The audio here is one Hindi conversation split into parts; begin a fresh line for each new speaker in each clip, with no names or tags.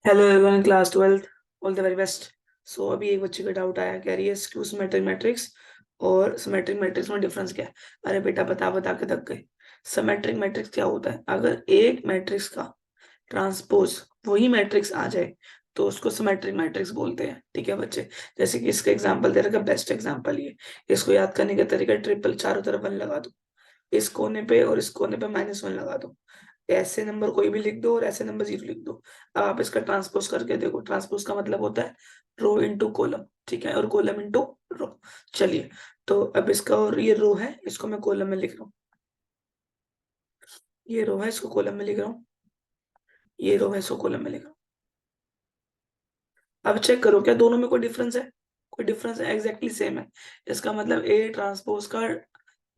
Hello everyone, class 12th, all the very best. So अभी एक बच्चे का डाउट आया, कह रही है स्क्यू सिमेट्रिक मैट्रिक्स और सिमेट्रिक मैट्रिक्स में डिफरेंस क्या है। अरे बेटा, बता बता के थक गए। सिमेट्रिक मैट्रिक्स क्या होता है? अगर एक मैट्रिक्स का ट्रांसपोज वही मैट्रिक्स आ जाए तो उसको सिमेट्रिक मैट्रिक्स बोलते हैं। ठीक है बच्चे, जैसे कि इसका एग्जांपल दे रखा, बेस्ट एग्जांपल ये। इसको याद करने का तरीका, ट्रिपल चारों तरफ 1 लगा दो, इस कोने पे और इस कोने पे -1 लगा दो, ऐसे नंबर कोई भी लिख दो और ऐसे नंबर 0 लिख दो। अब आप इसका ट्रांसपोज करके देखो। ट्रांसपोज का मतलब होता है रो इनटू कॉलम, ठीक है, और कॉलम इनटू रो। चलिए, तो अब इसका, और ये रो है, इसको मैं कॉलम में लिख रहा हूँ। ये रो है, इसको कॉलम में लिख रहा हूँ। ये रो है, इसको कॉलम में लिख रहा हूँ। अब चेक करो, क्या दोनों में कोई डिफरेंस है? कोई डिफरेंस है? एग्जैक्टली सेम है। इसका मतलब ए ट्रांसपोज का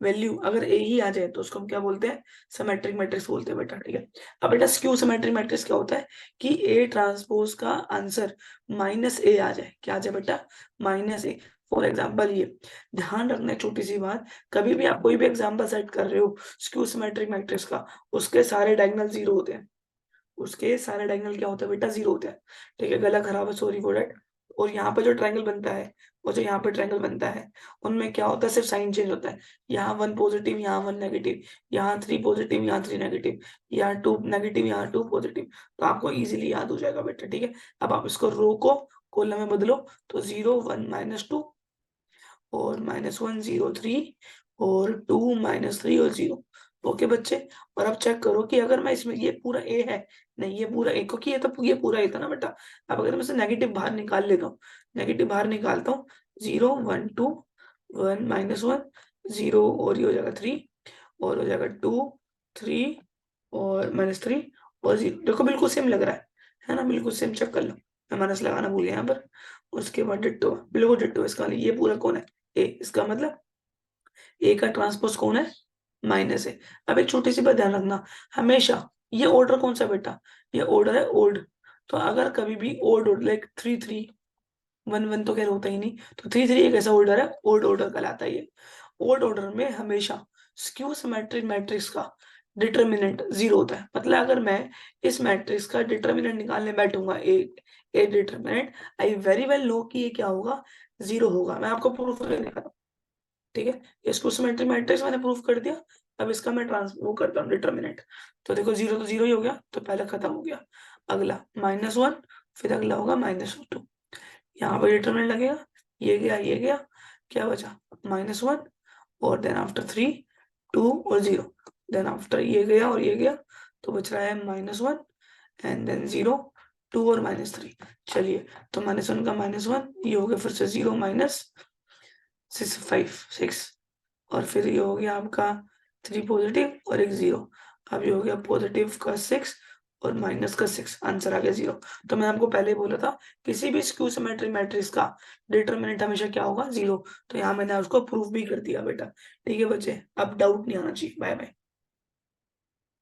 वैल्यू अगर ए ही आ जाए तो उसको हम क्या बोलते हैं? सिमेट्रिक मैट्रिक्स बोलते हैं बेटा। ठीक है। अब बेटा, स्क्यू सिमेट्रिक मैट्रिक्स क्या होता है कि ए ट्रांसपोज का आंसर -a आ जाए। क्या आ जाए बेटा? -a। फॉर एग्जाम्पल, ये ध्यान रखना है छोटी सी बात, कभी भी आप कोई भी एग्जाम्पल सेट कर रहे हो स्क्यू सिमेट्रिक मैट्रिक्स का, उसके सारे डायगोनल 0 होते हैं। उसके सारे डायगोनल क्या होता है बेटा? 0 होते हैं। ठीक है, गला खराब है, सॉरी फॉर दैट। और यहाँ पे जो ट्रायंगल बनता है और जो यहाँ पे ट्रायंगल बनता है, उनमें क्या होता है? सिर्फ साइन चेंज होता है। यहाँ 1 पॉजिटिव, यहाँ 1 नेगेटिव, यहाँ 3 पॉजिटिव, यहाँ 3 नेगेटिव, यहाँ 2 नेगेटिव, यहाँ 2 पॉजिटिव। तो आपको इजीली याद हो जाएगा बेटा। ठीक है। अब आप इसको रो को कॉलम में बदलो, तो 0 1 -2 और -1 0 3 और 2 -3 और 0। ओके बच्चे। और अब चेक करो कि अगर मैं इसमें, ये पूरा ए है, नहीं ये पूरा ए, क्योंकि ये पूरा ए था ना बेटा। अब अगर मैं इसे नेगेटिव बाहर निकाल लेता हूँ, नेगेटिव बाहर निकालता हूँ, 0 1 2 1 -1 0, और ये हो जाएगा 3, और हो जाएगा 2 3 और -3 और 0। देखो बिल्कुल सेम लग रहा है ना? बिल्कुल सेम। चेक कर लो, मैं माइनस लगाना भूल गया यहाँ पर। उसके बाद डिट्टो, बिल्कुल डिट्टो। इसका ये पूरा कौन है? ए। इसका मतलब ए का ट्रांसपोज कौन है? माइनस है। अब एक छोटी सी बात ध्यान रखना, हमेशा ये ऑर्डर कौन सा बेटा? ये ऑर्डर है ओड। तो अगर कभी भी ओड ऑर्डर, लाइक 3 3 1 1 तो खैर होता ही नहीं, तो 3 3 एक ऐसा ऑर्डर है, ओड ऑर्डर कहलाता है ये। ओड ऑर्डर में हमेशा स्क्यू सिमेट्रिक मैट्रिक्स का डिटर्मिनेंट 0 होता है। मतलब अगर मैं इस मैट्रिक्स का डिटर्मिनेंट निकालने बैठूंगा, a determinant, I very well know कि ये क्या होगा? 0 होगा। मैं आपको प्रूफ करके दिखाता हूँ। ठीक है, इसको सिमेट्रिक मैट्रिक्स मैंने प्रूफ कर दिया। अब इसका मैं वो करता हूँ डिटर्मिनेंट। तो देखो 0 तो 0 ही हो गया, तो पहले खत्म हो गया। अगला -1, फिर अगला होगा -2। यहाँ पर डिटर्मिनेंट लगेगा, ये गया ये गया, क्या बचा? -1, और देन आफ्टर 3 2 और 0, देन आफ्टर ये गया और ये गया, तो बच रहा है -1 एंड देन 0 2 और -3। चलिए, तो -1 का -1, ये हो गया फिर से 0 -6 और फिर ये हो गया आपका 3 पॉजिटिव और एक 0। अब ये हो गया पॉजिटिव का 6 और माइनस का 6, आंसर आ गया 0। तो मैंने आपको पहले ही बोला था, किसी भी स्क्यू सिमेट्रिक मैट्रिक्स का डिटरमिनेंट हमेशा क्या होगा? 0। तो यहाँ मैंने उसको प्रूफ भी कर दिया बेटा। ठीक है बच्चे, अब डाउट नहीं आना चाहिए। Bye bye.